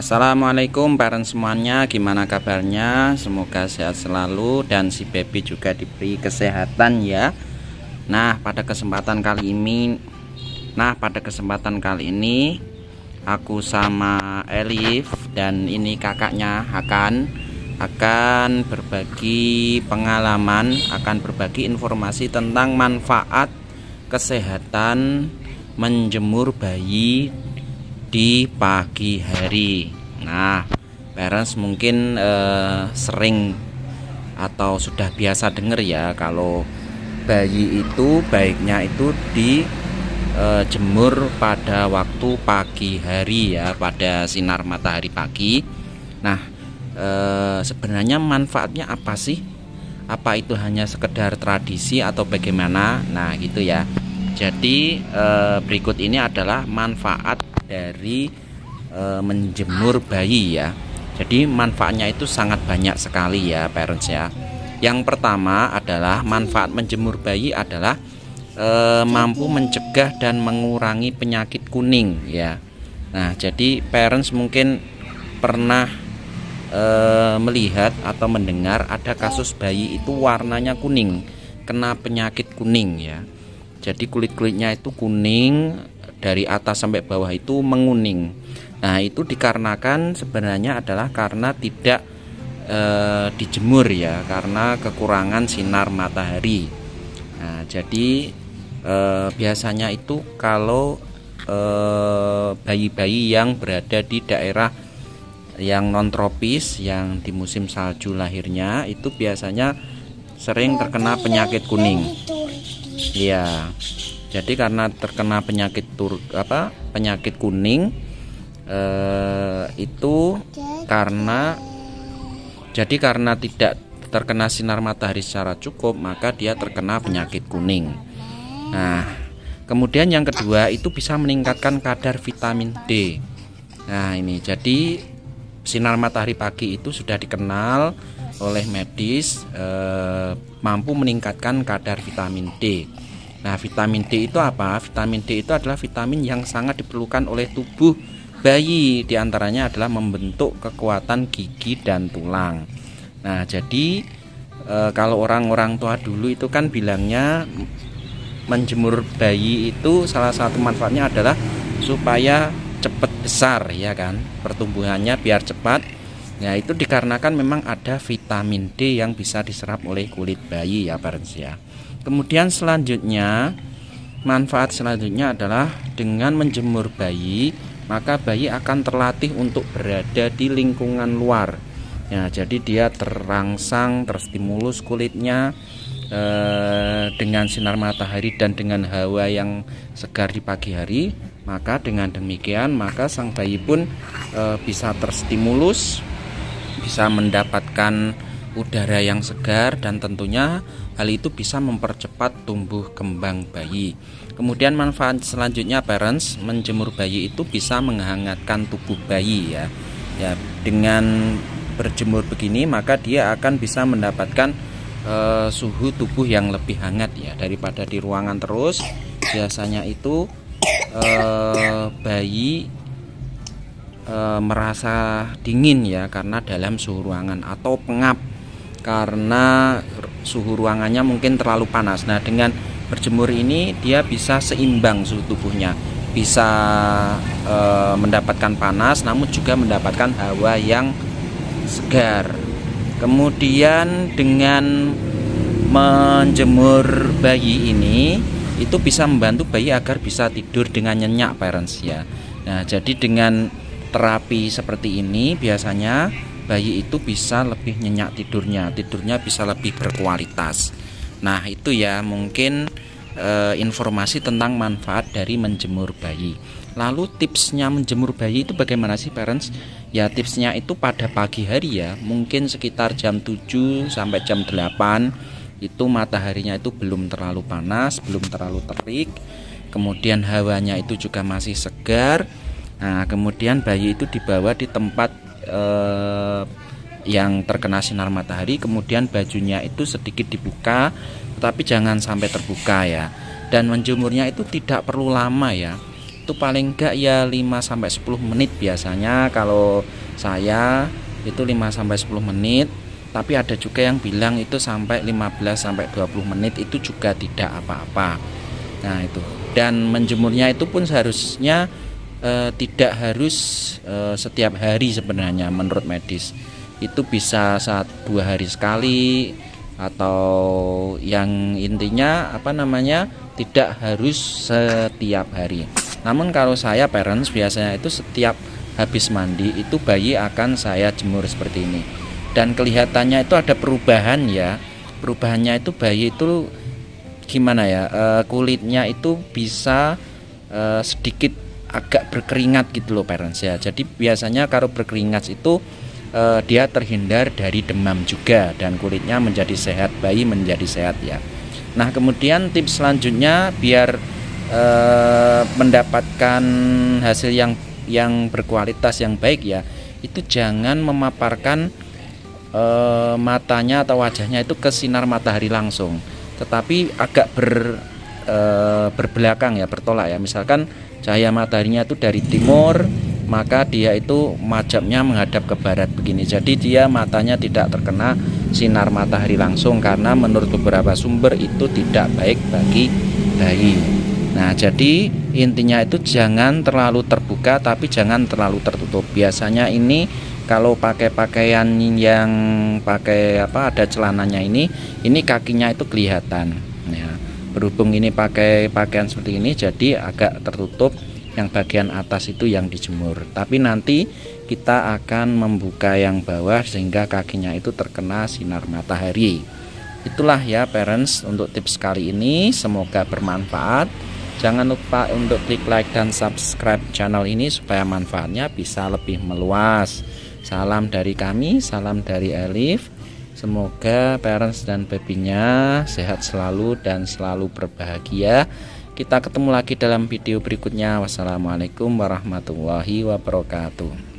Assalamualaikum parents semuanya, gimana kabarnya? Semoga sehat selalu dan si baby juga diberi kesehatan ya. Nah, pada kesempatan kali ini aku sama Elif dan ini kakaknya akan berbagi pengalaman, akan berbagi informasi tentang manfaat kesehatan menjemur bayi di pagi hari. Nah, parents mungkin sering atau sudah biasa dengar ya, kalau bayi itu baiknya itu dijemur pada waktu pagi hari ya, pada sinar matahari pagi. Nah, sebenarnya manfaatnya apa sih? Apa itu hanya sekedar tradisi atau bagaimana? Nah, gitu ya. Jadi berikut ini adalah manfaat dari menjemur bayi ya. Jadi manfaatnya itu sangat banyak sekali ya parents ya. Yang pertama adalah manfaat menjemur bayi adalah mampu mencegah dan mengurangi penyakit kuning ya. Nah, jadi parents mungkin pernah melihat atau mendengar ada kasus bayi itu warnanya kuning, kena penyakit kuning ya. Jadi kulit-kulitnya itu kuning, dari atas sampai bawah itu menguning. Nah, itu dikarenakan sebenarnya adalah karena tidak dijemur ya, karena kekurangan sinar matahari. Nah, jadi biasanya itu kalau bayi-bayi yang berada di daerah yang non tropis, yang di musim salju lahirnya, itu biasanya sering terkena penyakit kuning. Iya. Jadi karena terkena penyakit kuning itu karena tidak terkena sinar matahari secara cukup, maka dia terkena penyakit kuning. Nah, kemudian yang kedua itu bisa meningkatkan kadar vitamin D. Nah, ini jadi sinar matahari pagi itu sudah dikenal oleh medis mampu meningkatkan kadar vitamin D. Nah, vitamin D itu apa? Vitamin D itu adalah vitamin yang sangat diperlukan oleh tubuh bayi. Di antaranya adalah membentuk kekuatan gigi dan tulang. Nah, jadi kalau orang-orang tua dulu itu kan bilangnya menjemur bayi itu salah satu manfaatnya adalah supaya cepat besar ya kan, pertumbuhannya biar cepat. Nah, itu dikarenakan memang ada vitamin D yang bisa diserap oleh kulit bayi ya parents ya. Kemudian manfaat selanjutnya adalah dengan menjemur bayi, maka bayi akan terlatih untuk berada di lingkungan luar. Ya, jadi dia terangsang, terstimulus kulitnya dengan sinar matahari dan dengan hawa yang segar di pagi hari. Maka dengan demikian, maka sang bayi pun bisa terstimulus, bisa mendapatkan udara yang segar, dan tentunya hal itu bisa mempercepat tumbuh kembang bayi. Kemudian manfaat selanjutnya parents, menjemur bayi itu bisa menghangatkan tubuh bayi ya. Ya, dengan berjemur begini maka dia akan bisa mendapatkan suhu tubuh yang lebih hangat ya daripada di ruangan terus. Biasanya itu bayi merasa dingin ya karena dalam suhu ruangan, atau pengap karena suhu ruangannya mungkin terlalu panas. Nah, dengan berjemur ini dia bisa seimbang suhu tubuhnya, bisa mendapatkan panas namun juga mendapatkan hawa yang segar. Kemudian dengan menjemur bayi ini itu bisa membantu bayi agar bisa tidur dengan nyenyak parents ya. Nah, jadi dengan terapi seperti ini biasanya bayi itu bisa lebih nyenyak tidurnya bisa lebih berkualitas. Nah, itu ya mungkin informasi tentang manfaat dari menjemur bayi. Lalu tipsnya menjemur bayi itu bagaimana sih parents? Ya, tipsnya itu pada pagi hari ya, mungkin sekitar jam 7 sampai jam 8 itu mataharinya itu belum terlalu panas, belum terlalu terik, kemudian hawanya itu juga masih segar. Nah, kemudian bayi itu dibawa di tempat yang terkena sinar matahari, kemudian bajunya itu sedikit dibuka, tetapi jangan sampai terbuka ya. Dan menjemurnya itu tidak perlu lama ya, itu paling enggak ya 5-10 menit biasanya. Kalau saya itu 5-10 menit, tapi ada juga yang bilang itu sampai 15-20 menit itu juga tidak apa-apa. Nah itu, dan menjemurnya itu pun seharusnya tidak harus setiap hari sebenarnya menurut medis. Itu bisa 2 hari sekali, atau yang intinya tidak harus setiap hari. Namun kalau saya parents biasanya itu setiap habis mandi itu bayi akan saya jemur seperti ini, dan kelihatannya itu ada perubahan ya. Perubahannya itu bayi itu gimana ya, kulitnya itu bisa sedikit agak berkeringat gitu loh parents ya. Jadi biasanya kalau berkeringat itu dia terhindar dari demam juga, dan kulitnya menjadi sehat, bayi menjadi sehat ya. Nah kemudian tips selanjutnya biar mendapatkan hasil yang berkualitas yang baik ya, itu jangan memaparkan matanya atau wajahnya itu ke sinar matahari langsung, tetapi agak berbelakang ya, bertolak ya. Misalkan cahaya mataharinya itu dari timur, maka dia itu madhabnya menghadap ke barat begini. Jadi dia matanya tidak terkena sinar matahari langsung, karena menurut beberapa sumber itu tidak baik bagi bayi. Nah jadi intinya itu jangan terlalu terbuka, tapi jangan terlalu tertutup. Biasanya ini kalau pakai pakaian yang ada celananya ini kakinya itu kelihatan ya. Berhubung ini pakai pakaian seperti ini, jadi agak tertutup, yang bagian atas itu yang dijemur. Tapi nanti kita akan membuka yang bawah sehingga kakinya itu terkena sinar matahari. Itulah ya parents untuk tips kali ini, semoga bermanfaat. Jangan lupa untuk klik like dan subscribe channel ini supaya manfaatnya bisa lebih meluas. Salam dari kami, salam dari Elif. Semoga parents dan babynya sehat selalu dan selalu berbahagia. Kita ketemu lagi dalam video berikutnya. Wassalamualaikum warahmatullahi wabarakatuh.